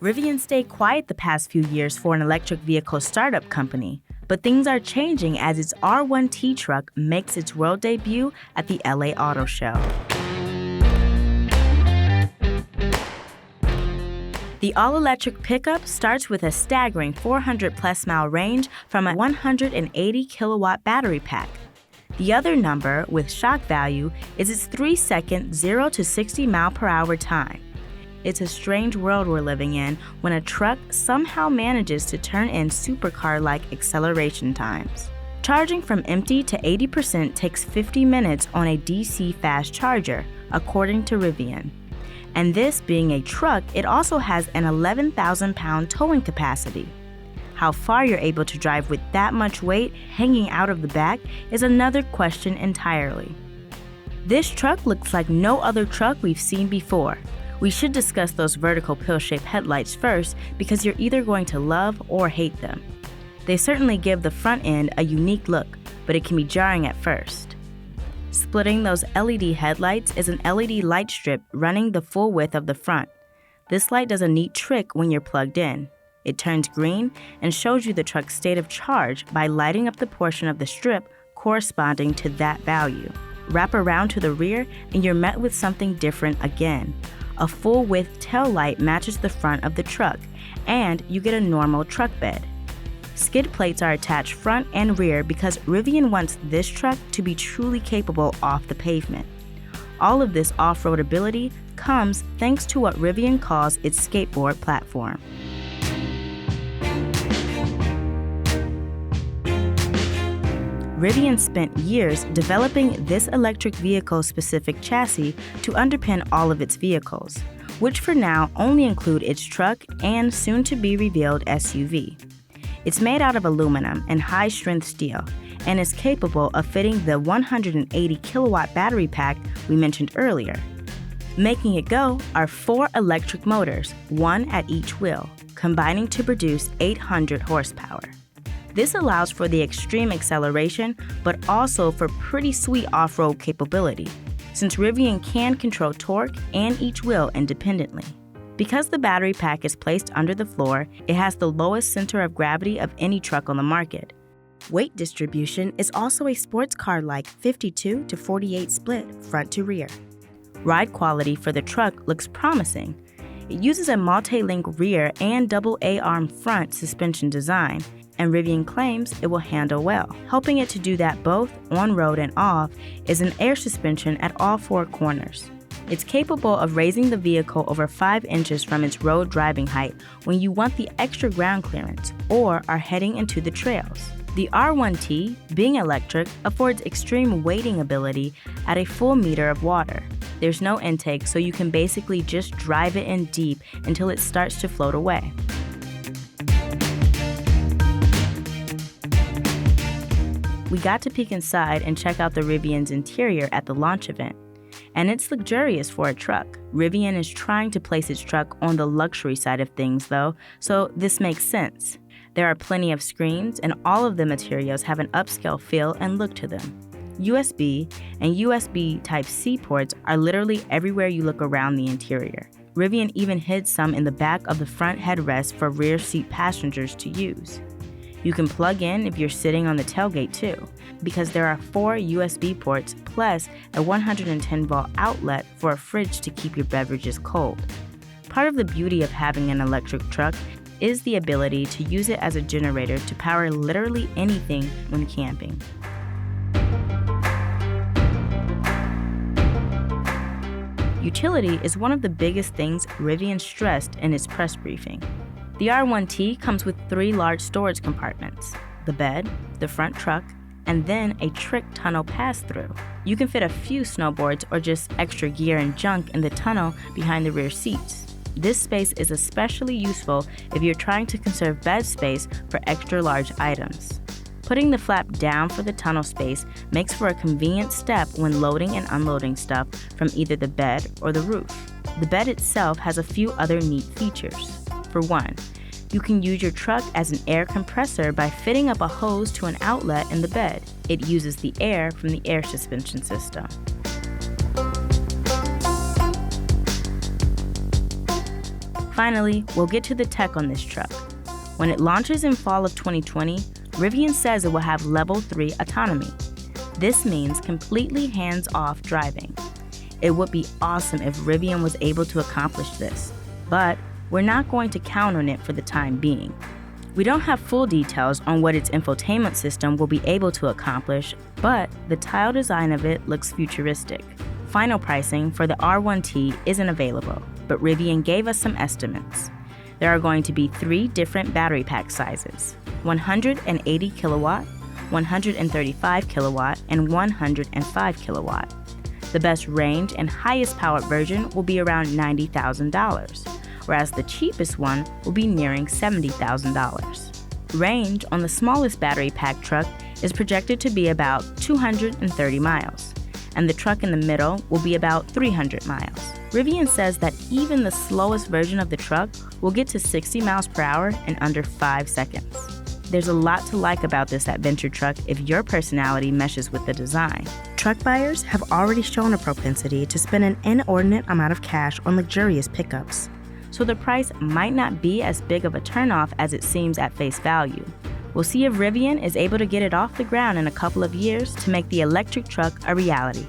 Rivian stayed quiet the past few years for an electric vehicle startup company, but things are changing as its R1T truck makes its world debut at the LA Auto Show. The all-electric pickup starts with a staggering 400-plus mile range from a 180-kilowatt battery pack. The other number, with shock value, is its 3-second 0 to 60 mile-per-hour time. It's a strange world we're living in when a truck somehow manages to turn in supercar-like acceleration times. Charging from empty to 80% takes 50 minutes on a DC fast charger, according to Rivian. And this being a truck, it also has an 11,000-pound towing capacity. How far you're able to drive with that much weight hanging out of the back is another question entirely. This truck looks like no other truck we've seen before. We should discuss those vertical pill-shaped headlights first because you're either going to love or hate them. They certainly give the front end a unique look, but it can be jarring at first. Splitting those LED headlights is an LED light strip running the full width of the front. This light does a neat trick when you're plugged in. It turns green and shows you the truck's state of charge by lighting up the portion of the strip corresponding to that value. Wrap around to the rear and you're met with something different again. A full-width tail light matches the front of the truck, and you get a normal truck bed. Skid plates are attached front and rear because Rivian wants this truck to be truly capable off the pavement. All of this off-road ability comes thanks to what Rivian calls its skateboard platform. Rivian spent years developing this electric vehicle-specific chassis to underpin all of its vehicles, which for now only include its truck and soon-to-be-revealed SUV. It's made out of aluminum and high-strength steel and is capable of fitting the 180-kilowatt battery pack we mentioned earlier. Making it go are 4 electric motors, one at each wheel, combining to produce 800 horsepower. This allows for the extreme acceleration, but also for pretty sweet off-road capability, since Rivian can control torque and each wheel independently. Because the battery pack is placed under the floor, it has the lowest center of gravity of any truck on the market. Weight distribution is also a sports car-like 52 to 48 split front to rear. Ride quality for the truck looks promising. It uses a multi-link rear and double A-arm front suspension design, and Rivian claims it will handle well. Helping it to do that both on-road and off is an air suspension at all 4 corners. It's capable of raising the vehicle over 5 inches from its road driving height when you want the extra ground clearance or are heading into the trails. The R1T, being electric, affords extreme weighting ability at a full meter of water. There's no intake, so you can basically just drive it in deep until it starts to float away. We got to peek inside and check out the Rivian's interior at the launch event. And it's luxurious for a truck. Rivian is trying to place its truck on the luxury side of things though, so this makes sense. There are plenty of screens and all of the materials have an upscale feel and look to them. USB and USB Type-C ports are literally everywhere you look around the interior. Rivian even hid some in the back of the front headrest for rear seat passengers to use. You can plug in if you're sitting on the tailgate too, because there are 4 USB ports plus a 110-volt outlet for a fridge to keep your beverages cold. Part of the beauty of having an electric truck is the ability to use it as a generator to power literally anything when camping. Utility is one of the biggest things Rivian stressed in its press briefing. The R1T comes with 3 large storage compartments, the bed, the front truck, and then a trick tunnel pass-through. You can fit a few snowboards or just extra gear and junk in the tunnel behind the rear seats. This space is especially useful if you're trying to conserve bed space for extra large items. Putting the flap down for the tunnel space makes for a convenient step when loading and unloading stuff from either the bed or the roof. The bed itself has a few other neat features. For one, you can use your truck as an air compressor by fitting up a hose to an outlet in the bed. It uses the air from the air suspension system. Finally, we'll get to the tech on this truck. When it launches in fall of 2020, Rivian says it will have Level 3 autonomy. This means completely hands-off driving. It would be awesome if Rivian was able to accomplish this, but we're not going to count on it for the time being. We don't have full details on what its infotainment system will be able to accomplish, but the tile design of it looks futuristic. Final pricing for the R1T isn't available, but Rivian gave us some estimates. There are going to be 3 different battery pack sizes: 180 kilowatt, 135 kilowatt, and 105 kilowatt. The best range and highest powered version will be around $90,000, whereas the cheapest one will be nearing $70,000. Range on the smallest battery pack truck is projected to be about 230 miles, and the truck in the middle will be about 300 miles. Rivian says that even the slowest version of the truck will get to 60 miles per hour in under 5 seconds. There's a lot to like about this adventure truck if your personality meshes with the design. Truck buyers have already shown a propensity to spend an inordinate amount of cash on luxurious pickups, so the price might not be as big of a turnoff as it seems at face value. We'll see if Rivian is able to get it off the ground in a couple of years to make the electric truck a reality.